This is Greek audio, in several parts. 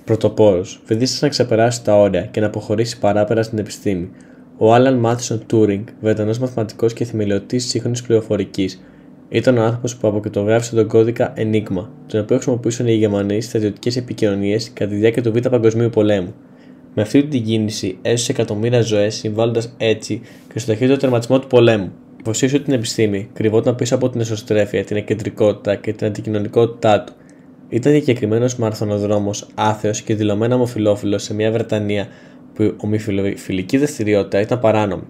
Πρωτοπόρος, βδίστασε να ξεπεράσει τα όρια και να αποχωρήσει παράπερα στην επιστήμη. Ο Άλαν Μάθισον Τούρινγκ, Βρετανός μαθηματικός και θεμελιωτής σύγχρονης πληροφορικής, ήταν ο άνθρωπος που αποκρυπτογράφησε τον κώδικα Enigma, τον οποίο χρησιμοποιούσαν οι Γερμανοί στις στρατιωτικές επικοινωνίες κατά τη διάρκεια του Β' Παγκοσμίου Πολέμου. Με αυτή την κίνηση έσωσε εκατομμύρια ζωές, συμβάλλοντας έτσι και στο ταχύτερο τερματισμό του πολέμου. Αφοσίωσε την επιστήμη, κρυβόταν πίσω από την εσωστρέφεια, την εκκεντρικότητα και την αντικοινωνικότητά του. Ήταν διακεκριμένος μαραθωνοδρόμος, άθεος και δηλωμένα ομοφυλόφιλος σε μια Βρετανία που η ομοφυλική δραστηριότητα ήταν παράνομη.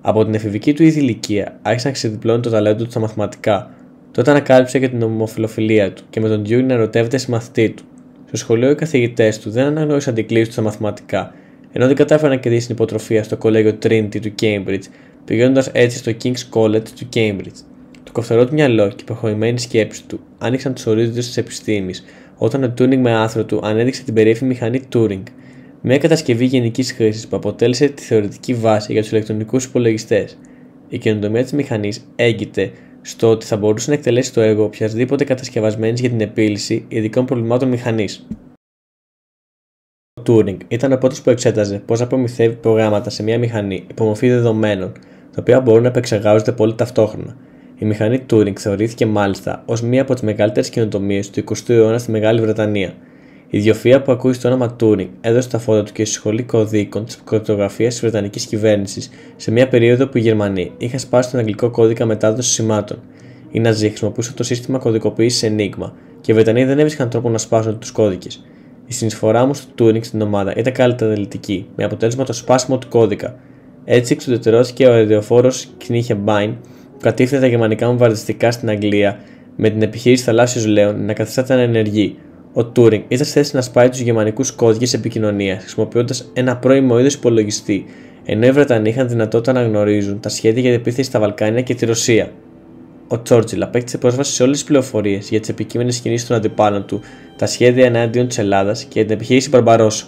Από την εφηβική του ήδη ηλικία άρχισε να ξεδιπλώνει το ταλέντο του στα μαθηματικά. Τότε ανακάλυψε και την ομοφυλοφιλία του και με τον Turing να ερωτεύεται στη μαθητή του. Στο σχολείο οι καθηγητές του δεν αναγνώρισαν την κλίση του στα μαθηματικά, ενώ δεν κατάφερε να κερδίσει την υποτροφία στο κολέγιο Trinity του Cambridge, πηγαίνοντας έτσι στο King's College του Cambridge. Το κοφτερό του μυαλό και η προχωρημένη σκέψη του άνοιξαν τους ορίζοντες της επιστήμης, όταν ο Turing με άρθρο του ανέδειξε την περίφημη μηχανή Turing, μια κατασκευή γενικής χρήσης που αποτέλεσε τη θεωρητική βάση για τους ηλεκτρονικούς υπολογιστές. Η καινοτομία της μηχανής έγκυται στο ότι θα μπορούσε να εκτελέσει το έργο οποιασδήποτε κατασκευασμένης για την επίλυση ειδικών προβλημάτων μηχανής. Ο Turing ήταν ο πρώτος που εξέταζε πώς να προμηθεύει προγράμματα σε μια μηχανή υπομορφή δεδομένων, τα οποία μπορούν να επεξεργάζονται πολύ ταυτόχρονα. Η μηχανή Turing θεωρήθηκε μάλιστα ως μία από τις μεγαλύτερες καινοτομίες του 20ου αιώνα στη Μεγάλη Βρετανία. Η ιδιοφυΐα που ακούει στο όνομα Turing έδωσε τα φώτα του και στη σχολή κωδίκων της κρυπτογραφίας της Βρετανικής κυβέρνησης σε μια περίοδο που οι Γερμανοί είχαν σπάσει τον αγγλικό κώδικα μετάδοσης σημάτων. Οι Ναζί χρησιμοποιούσαν το σύστημα κωδικοποίησης Enigma και οι Βρετανοί δεν έβρισκαν τρόπο να σπάσουν τους κώδικες. Η συνεισφορά όμως του Turing στην ομάδα ήταν καλλιτεχνική, με αποτέλεσμα το σπάσιμο του κώδικα. Έτσι εξουδετερώθηκε ο αεροφόρος Knightheim που κατήφθηνε τα γερμανικά βομβαρδιστικά στην Αγγλία με την επιχείρηση Θαλάσσιος Λέων να καθιστάται ανενεργή. Ο Turing ήταν στη θέση να σπάει τους γερμανικούς κώδικες επικοινωνίας χρησιμοποιώντας ένα πρώιμο είδος υπολογιστή, ενώ οι Βρετανοί είχαν δυνατότητα να γνωρίζουν τα σχέδια για την επίθεση στα Βαλκάνια και τη Ρωσία. Ο Τσόρτσιλ απέκτησε πρόσβαση σε όλες τις πληροφορίες για τις επικείμενες κινήσεις των αντιπάλων του, τα σχέδια εναντίον της Ελλάδας και για την επιχείρηση Μπαρμπαρόσο.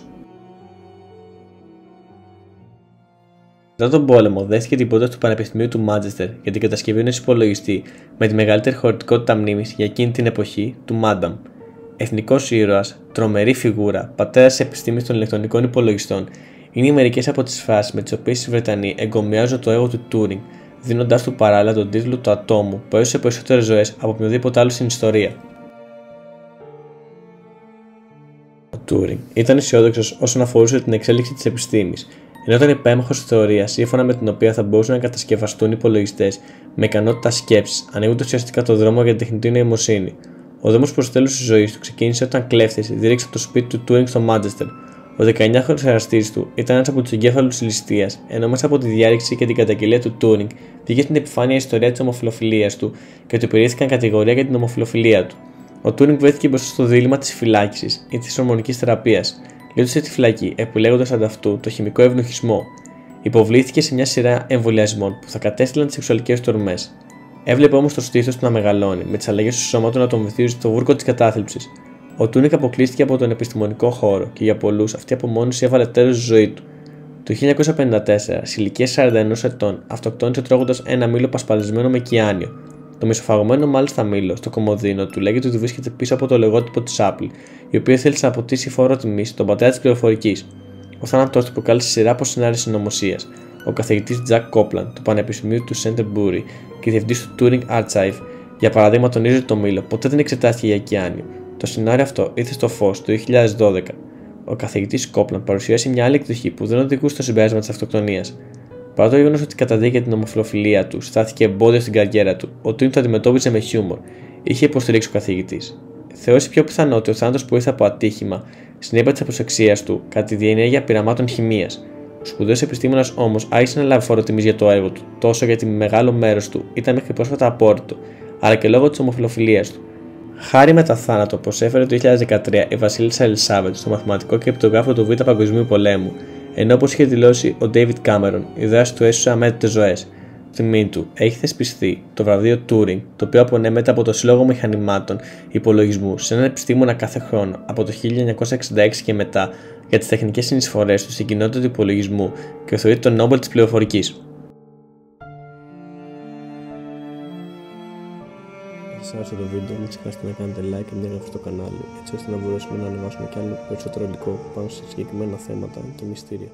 Μετά τον πόλεμο, δέχτηκε την πρόταση του Πανεπιστημίου του Μάντσεστερ για την κατασκευή ενός υπολογιστή με τη μεγαλύτερη χωρητικότητα μνήμης για εκείνη την εποχή, του Μάνταμ. Εθνικός ήρωας, τρομερή φιγούρα, πατέρας της επιστήμης των ηλεκτρονικών υπολογιστών, είναι μερικές από τις φράσεις με τις οποίες οι Βρετανοί εγκομιάζουν το έργο του Turing, δίνοντάς του παράλληλα τον τίτλο του ατόμου που έσωσε περισσότερες ζωές από οποιοδήποτε άλλο στην ιστορία. Ο Turing ήταν αισιόδοξος όσον αφορούσε την εξέλιξη της επιστήμης, ενώ ήταν υπέρμαχος της θεωρίας σύμφωνα με την οποία θα μπορούσαν να κατασκευαστούν υπολογιστές με ικανότητα σκέψης, ανοίγοντας ουσιαστικά το δρόμο για την τεχνητή νοημοσύνη. Ο δρόμος προς το τέλος της ζωής του ξεκίνησε όταν κλέφτες διήρξαν το σπίτι του Turing στο Μάντσεστερ. Ο 19χρονος εραστής του ήταν ένας από τους εγκέφαλους της ληστείας, ενώ μέσα από τη διάρρηξη και την καταγγελία του Turing βγήκε στην επιφάνεια η ιστορία της ομοφυλοφιλίας του και του επιρρήχθηκαν κατηγορία για την ομοφυλοφιλία του. Ο Turing βρέθηκε μπροστά στο δίλημμα της φυλάκισης ή της ορμονικής θεραπείας. Λύτωσε τη φυλακή, επιλέγοντας ανταυτού το χημικό ευνουχισμό. Υποβλήθηκε σε μια σειρά εμβολιασμών που θα κατέστηλαν τις σεξουαλικές του ορμές. Έβλεπε όμως το στήθος του να μεγαλώνει, με τις αλλαγές του σώμα του να τον βυθίζει στο βούρκο της κατάθλιψης. Ο Turing αποκλείστηκε από τον επιστημονικό χώρο και για πολλούς αυτή η απομόνωση έβαλε τέλος στη ζωή του. Το 1954, σε ηλικία 41 ετών, αυτοκτόνησε τρώγοντας ένα μήλο πασπαλισμένο με κιάνιο. Το μισοφαγωμένο μάλιστα μήλο στο κομμωδίνο του λέγεται ότι βρίσκεται πίσω από το λογότυπο της Apple, η οποία θέλησε να αποτίσει φόρο τιμής στον πατέρα της πληροφορικής. Ο θάνατός του προκάλεσε σειρά από σενάρια συνωμοσίας. Ο καθηγητής Jack Copeland του Πανεπιστημίου του Canterbury και διευθυντής του Turing Archive, για παράδειγμα, τονίζει ότι το μήλο ποτέ δεν εξετάστηκε για κιάνιο. Το σενάριο αυτό ήρθε στο φως το 2012. Ο καθηγητής Copeland παρουσίασε μια άλλη εκδοχή που δεν οδηγούσε στο συμπέρασμα της αυτοκτονίας. Παρά το γεγονός ότι καταδίκη την ομοφυλοφιλία του στάθηκε εμπόδιο στην καριέρα του, ο Turing το αντιμετώπιζε με χιούμορ, είχε υποστηρίξει ο καθηγητής. Θεώρησε πιο πιθανό ότι ο θάνατος που ήρθε από ατύχημα συνέπεια της αποσεξίας του κατά τη διενέργεια πειραμάτων χημείας. Ο σπουδαίος επιστήμονας όμως άρχισε να λάβει φόρο τιμής για το έργο του, τόσο γιατί μεγάλο μέρος του ήταν μέχρι πρόσφατα απόρριτο, αλλά και λόγω της ομοφυλοφιλίας του. Χάρη μετά θάνατο προσέφερε το 2013 η Βασίλισσα Ελισάβετ στο μαθηματικό κρυπτογράφο του Β' Παγκοσμίου Πολέμου, ενώ όπως είχε δηλώσει ο David Cameron, η δράση του έσωσε αμέτρητες ζωές. Τιμή του έχει θεσπιστεί το βραβείο Turing, το οποίο απονέμεται από το Σύλλογο Μηχανημάτων Υπολογισμού σε έναν επιστήμονα κάθε χρόνο από το 1966 και μετά για τις τεχνικές συνεισφορές του στην κοινότητα του υπολογισμού και θεωρείται το Νόμπελ της πληροφορικής. άρεσε το βίντεο, μην ξεχάσετε να κάνετε like και μια εγγραφή στο κανάλι, έτσι ώστε να μπορέσουμε να ανεβάσουμε κι άλλο περισσότερο υλικό πάνω σε συγκεκριμένα θέματα και μυστήρια.